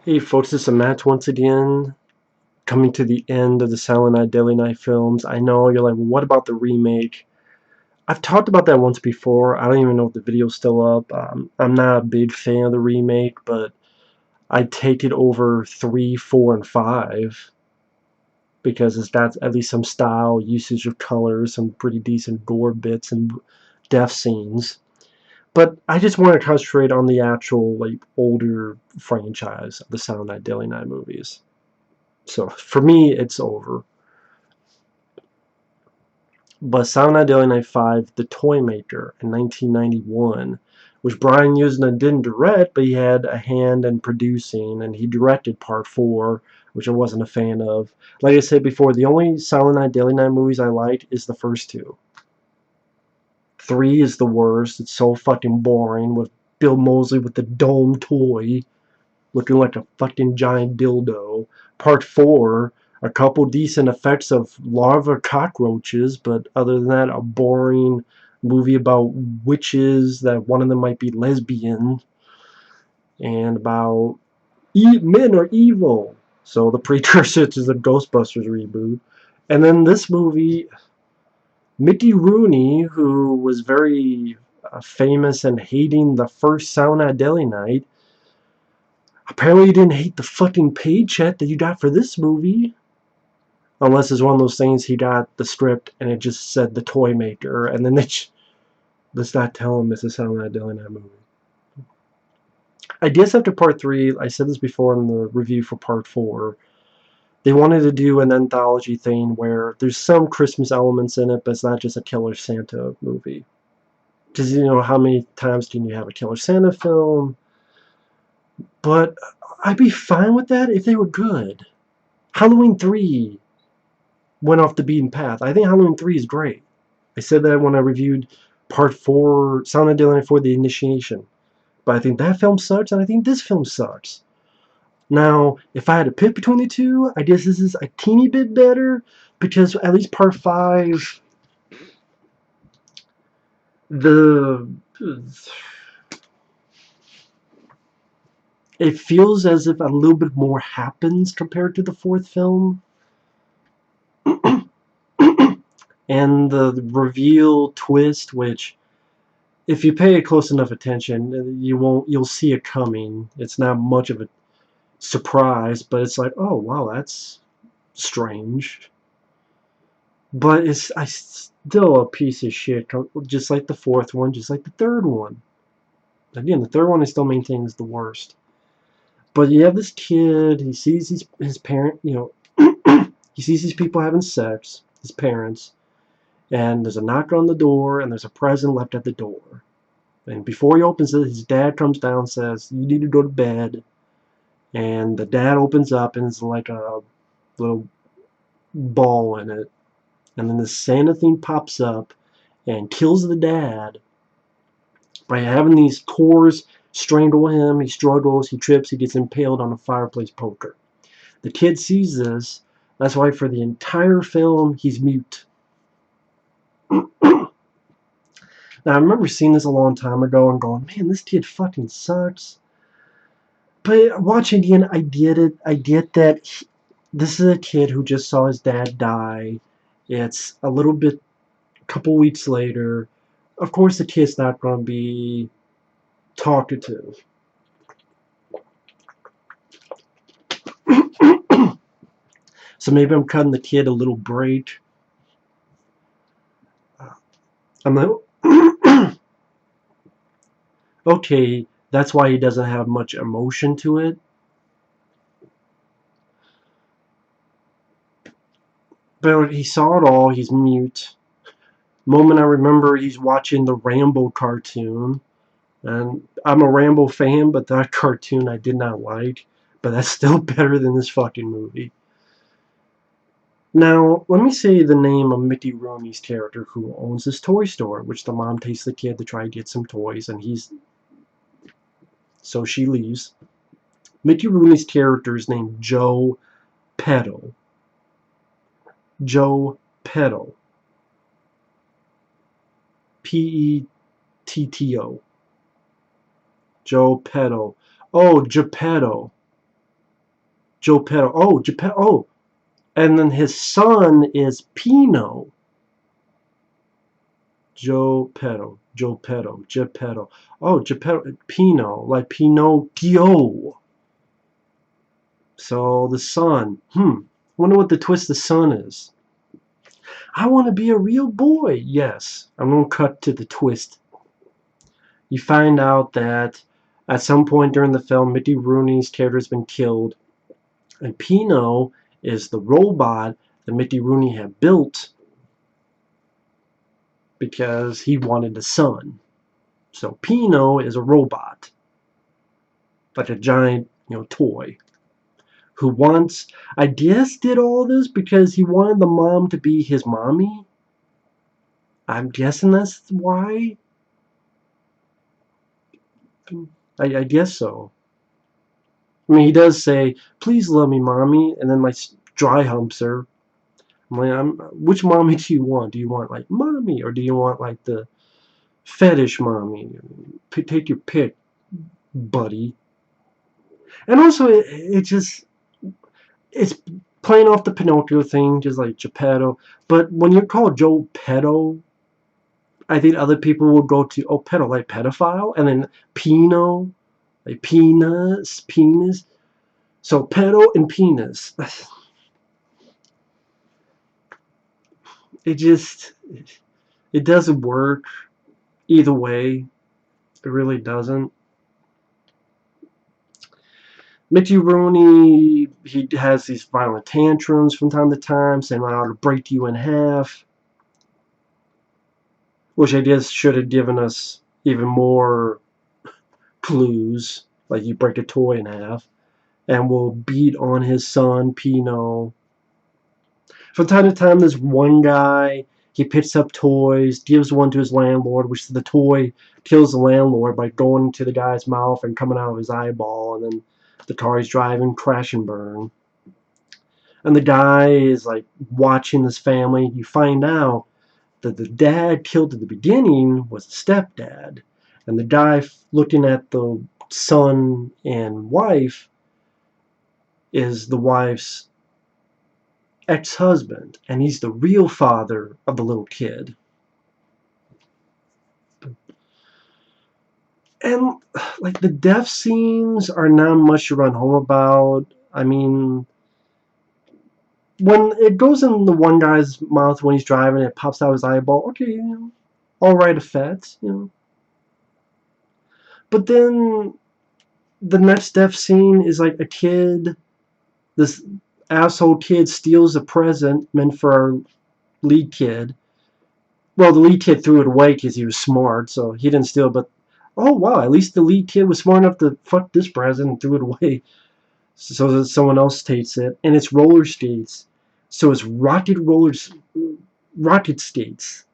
Hey folks, this is Matt once again, coming to the end of the Silent Night, Deadly Night films. I know you're like, well, what about the remake? I've talked about that once before. I don't even know if the video's still up. I'm not a big fan of the remake, but I'd take it over 3, 4, and 5 because it's got at least some style, usage of colors, some pretty decent gore bits and death scenes. But I just want to concentrate on the actual, like, older franchise of the Silent Night, Deadly Night movies. So for me, it's over. But Silent Night, Deadly Night 5, The Toymaker in 1991, which Brian Usna didn't direct, but he had a hand in producing, and he directed Part 4, which I wasn't a fan of. Like I said before, the only Silent Night, Deadly Night movies I liked is the first two. 3 is the worst. It's so fucking boring with Bill Moseley with the dome toy looking like a fucking giant dildo. Part 4, a couple decent effects of larva cockroaches, but other than that, a boring movie about witches that one of them might be lesbian, and about men are evil. So the precursor to the Ghostbusters reboot. And then this movie, Mickey Rooney, who was very famous and hating the first Silent Night Deadly Night, apparently you didn't hate the fucking paycheck that you got for this movie. Unless it's one of those things he got the script and it just said the Toymaker, and then let's not tell him it's a Silent Night Deadly Night movie. I guess after part 3, I said this before in the review for part 4, they wanted to do an anthology thing where there's some Christmas elements in it, but it's not just a Killer Santa movie. Because, how many times can you have a Killer Santa film? But I'd be fine with that if they were good. Halloween 3 went off the beaten path. I think Halloween 3 is great. I said that when I reviewed Part 4, Silent Night Deadly Night 4, The Initiation. But I think that film sucks, and I think this film sucks. Now, if I had to pick between the two, I guess this is a teeny bit better, because at least Part 5, the... it feels as if a little bit more happens compared to the fourth film. And the reveal twist, which if you pay close enough attention, you'll see it coming. It's not much of a surprise, but it's like, oh wow, that's strange. But it's still a piece of shit, just like the fourth one, just like the third one. Again, the third one I still maintain is the worst. But you have this kid, he sees his parent, he sees these people having sex, his parents, and there's a knock on the door, and there's a present left at the door. And before he opens it, his dad comes down and says, you need to go to bed. And the dad opens up, and it's like a little ball in it. And then the Santa thing pops up and kills the dad by having these cores strangle him. He struggles, he trips, he gets impaled on a fireplace poker. The kid sees this. That's why for the entire film, he's mute. Now, I remember seeing this a long time ago and going, man, this kid fucking sucks. But watching again, I get it. I get that this is a kid who just saw his dad die. It's a little bit, a couple weeks later. Of course, the kid's not going to be talkative. So maybe I'm cutting the kid a little break. I'm like, okay, that's why he doesn't have much emotion to it. But he saw it all, he's mute. Moment I remember, he's watching the Rambo cartoon. And I'm a Rambo fan, but that cartoon I did not like. But that's still better than this fucking movie. Now, let me say the name of Mickey Rooney's character who owns this toy store, which the mom takes the kid to try to get some toys, and so she leaves. Mickey Rooney's character is named Joe Petto. Joe Petto. Petto. Joe Petto. Oh, Geppetto. Geppetto. Oh, Geppetto. Oh, and then his son is Pino. Geppetto. Oh, Geppetto, Pino, like Pinocchio. So the son. Wonder what the twist the son is. I want to be a real boy. Yes. I'm going to cut to the twist. You find out that at some point during the film, Mickey Rooney's character has been killed. And Pino is the robot that Mickey Rooney had built because he wanted a son. So Pino is a robot, like a giant, toy, who wants, I guess, did all this because he wanted the mom to be his mommy. I'm guessing that's why. I guess so. I mean, he does say, "Please love me, mommy," and then like dry humps her. I'm like, which mommy do you want? Do you want like mommy, or do you want like the fetish mommy? Take your pick, buddy. And also, it's playing off the Pinocchio thing, just like Geppetto. But when you're called Joe Petto, I think other people will go to, oh, pedo, like pedophile, and then Pino, like penis. So pedo and penis. It just, it doesn't work either way. It really doesn't. Mickey Rooney, he has these violent tantrums from time to time, saying I ought to break you in half, which I guess should have given us even more clues, like you break a toy in half, and will beat on his son, Pino. From time to time, there's one guy, he picks up toys, gives one to his landlord, which the toy kills the landlord by going into the guy's mouth and coming out of his eyeball, and then the car he's driving crash and burn. And the guy is like watching this family. You find out that the dad killed at the beginning was the stepdad, and the guy looking at the son and wife is the wife's ex-husband, and he's the real father of the little kid. And like the death scenes are not much to run home about. I mean, when it goes in the one guy's mouth when he's driving, it pops out his eyeball. Okay, all right effects. But then the next death scene is like a kid. This asshole kid steals a present meant for our lead kid. Well, the lead kid threw it away because he was smart, so he didn't steal. But oh wow, at least the lead kid was smart enough to fuck this present and threw it away, so that someone else takes it. And it's roller skates, so it's rocket skates,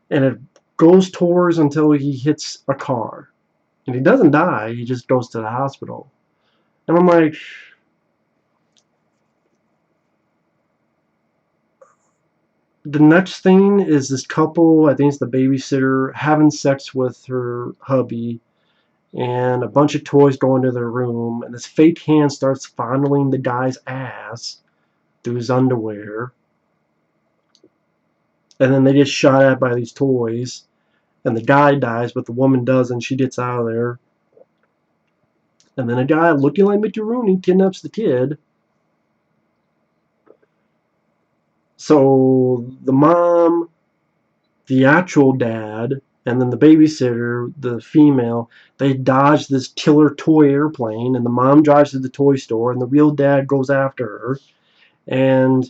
and it goes towards until he hits a car, and he doesn't die. He just goes to the hospital. And I'm like, the next thing is this couple, I think it's the babysitter, having sex with her hubby, and a bunch of toys go into their room, and this fake hand starts fondling the guy's ass through his underwear, and then they get shot at by these toys, and the guy dies, but the woman doesn't. She gets out of there, and then a guy looking like Mickey Rooney kidnaps the kid. So the mom, the actual dad, and then the babysitter, the female, they dodge this killer toy airplane, and the mom drives to the toy store, and the real dad goes after her, and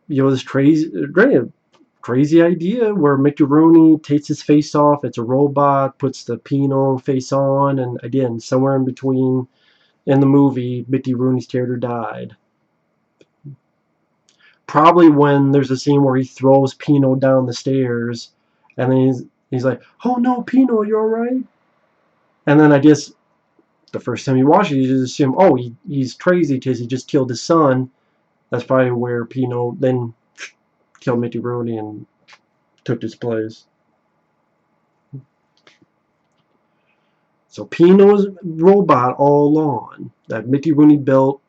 this crazy idea where Mickey Rooney takes his face off, it's a robot, puts the Pino face on, and again, somewhere in between in the movie, Mickey Rooney's character died. Probably when there's a scene where he throws Pino down the stairs, and then he's like, "Oh no, Pino, you alright?" And then I guess the first time you watch it, you just assume, oh, he's crazy because he just killed his son. That's probably where Pino then killed Mickey Rooney and took his place. So Pino's robot all along that Mickey Rooney built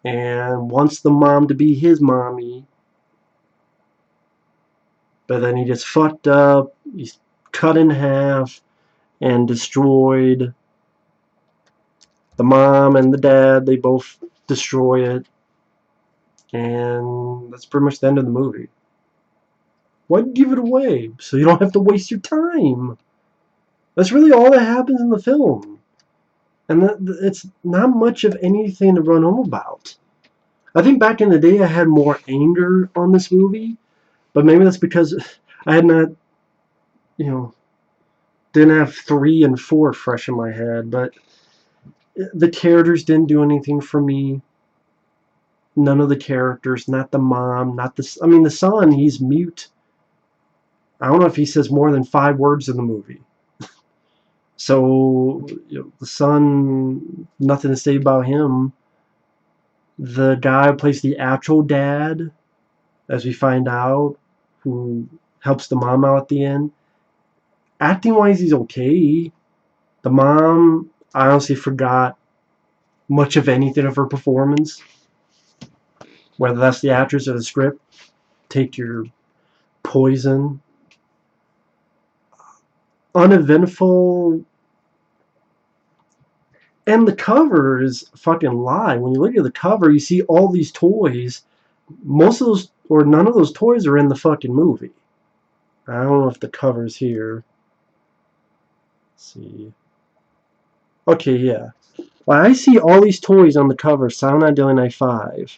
and wants the mom to be his mommy, but then he gets fucked up, he's cut in half and destroyed. The mom and the dad, they both destroy it, and that's pretty much the end of the movie. Why'd you give it away? So you don't have to waste your time. That's really all that happens in the film. And it's not much of anything to run home about. I think back in the day I had more anger on this movie, but maybe that's because I had not, you know, didn't have 3 and 4 fresh in my head, but the characters didn't do anything for me. None of the characters, not the mom, not the, I mean, the son, he's mute. I don't know if he says more than 5 words in the movie. So, the son, nothing to say about him. The guy who plays the actual dad, as we find out, who helps the mom out at the end, acting wise, he's okay. The mom, I honestly forgot much of anything of her performance. Whether that's the actress or the script, take your poison. Uneventful. And the cover is fucking lie. When you look at the cover, you see all these toys. Most of those, or none of those toys are in the fucking movie. I don't know if the cover's here. Let's see. Okay, yeah. Well, I see all these toys on the cover, Silent Night, Deadly Night 5.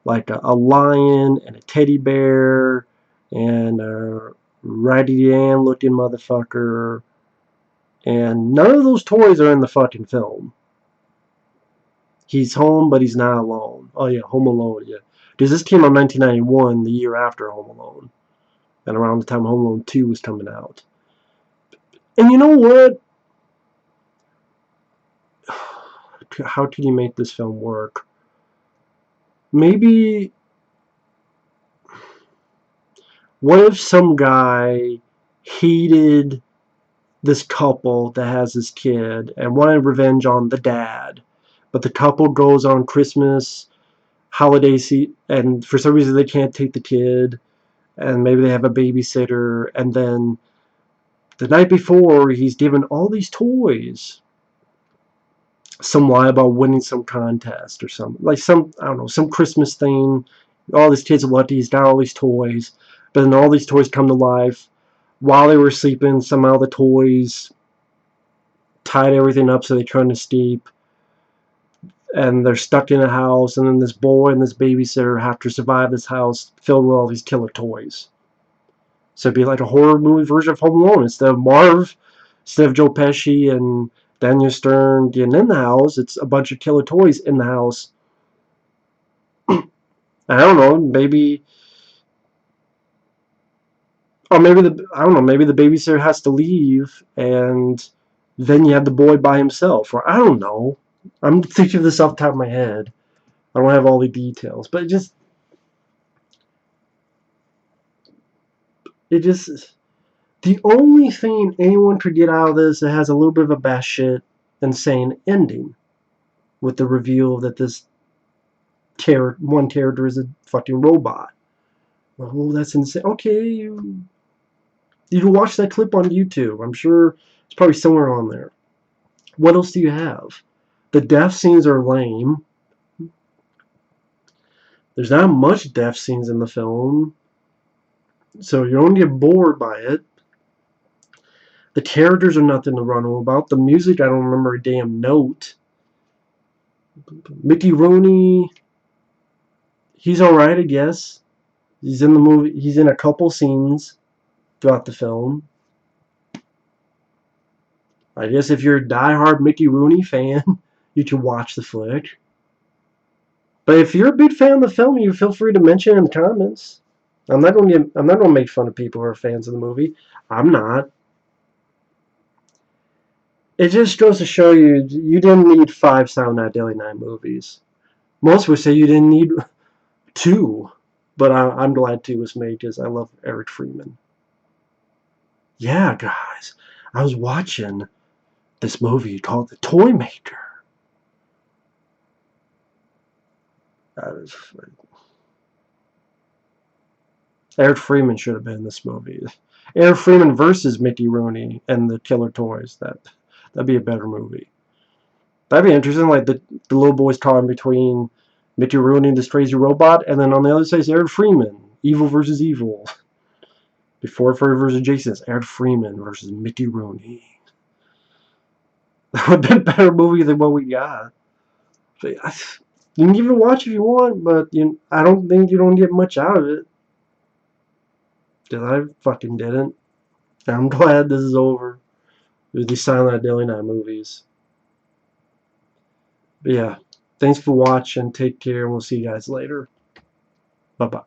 Like a lion and a teddy bear and a Raggedy Ann looking motherfucker. And none of those toys are in the fucking film. He's home, but he's not alone. Oh yeah, Home Alone, yeah. Because this came out in 1991, the year after Home Alone. And around the time Home Alone 2 was coming out. And you know what? How can you make this film work? Maybe, what if some guy hated this couple that has this kid and wanted revenge on the dad, but the couple goes on Christmas holiday season, and for some reason they can't take the kid, and maybe they have a babysitter, and then the night before he's given all these toys. Some lie about winning some contest or something, like some, I don't know, some Christmas thing. All these kids are lucky, he's got all these toys, but then all these toys come to life while they were sleeping. Somehow the toys tied everything up so they couldn't escape, and they're stuck in a house, and then this boy and this babysitter have to survive this house filled with all these killer toys. So it'd be like a horror movie version of Home Alone. Instead of Marv, instead of Joe Pesci and Daniel Stern getting in the house, it's a bunch of killer toys in the house. I don't know, maybe, or maybe I don't know, maybe the babysitter has to leave, and then you have the boy by himself, or I don't know. I'm thinking of this off the top of my head. I don't have all the details, but it just, the only thing anyone could get out of this, it has a little bit of a batshit insane ending, with the reveal that this one character is a fucking robot. Oh, that's insane. Okay, you can watch that clip on YouTube. I'm sure it's probably somewhere on there. What else do you have? The death scenes are lame. There's not much death scenes in the film, so you don't get bored by it. The characters are nothing to run on about. The music, I don't remember a damn note. Mickey Rooney, he's alright, I guess. He's in the movie. He's in a couple scenes throughout the film. I guess if you're a diehard Mickey Rooney fan, you can watch the flick. But if you're a big fan of the film, you feel free to mention it in the comments. I'm not going to make fun of people who are fans of the movie. I'm not. It just goes to show you, you didn't need 5 Silent Night, Deadly Night movies. Most would say you didn't need 2. But I'm glad 2 was made because I love Eric Freeman. Yeah, guys. I was watching this movie called The Toymaker. Eric Freeman should have been in this movie. Eric Freeman versus Mickey Rooney and the Killer Toys. That'd be a better movie. That'd be interesting. Like the little boy's caught in between Mickey Rooney and this crazy robot, and then on the other side is Eric Freeman. Evil versus evil. Before Freddy versus Jason, it's Eric Freeman versus Mickey Rooney. That would have been a better movie than what we got. You can give it a watch if you want, but I don't think you don't get much out of it. Because I fucking didn't. And I'm glad this is over with these Silent Deadly Night movies. But yeah, thanks for watching. Take care, and we'll see you guys later. Bye-bye.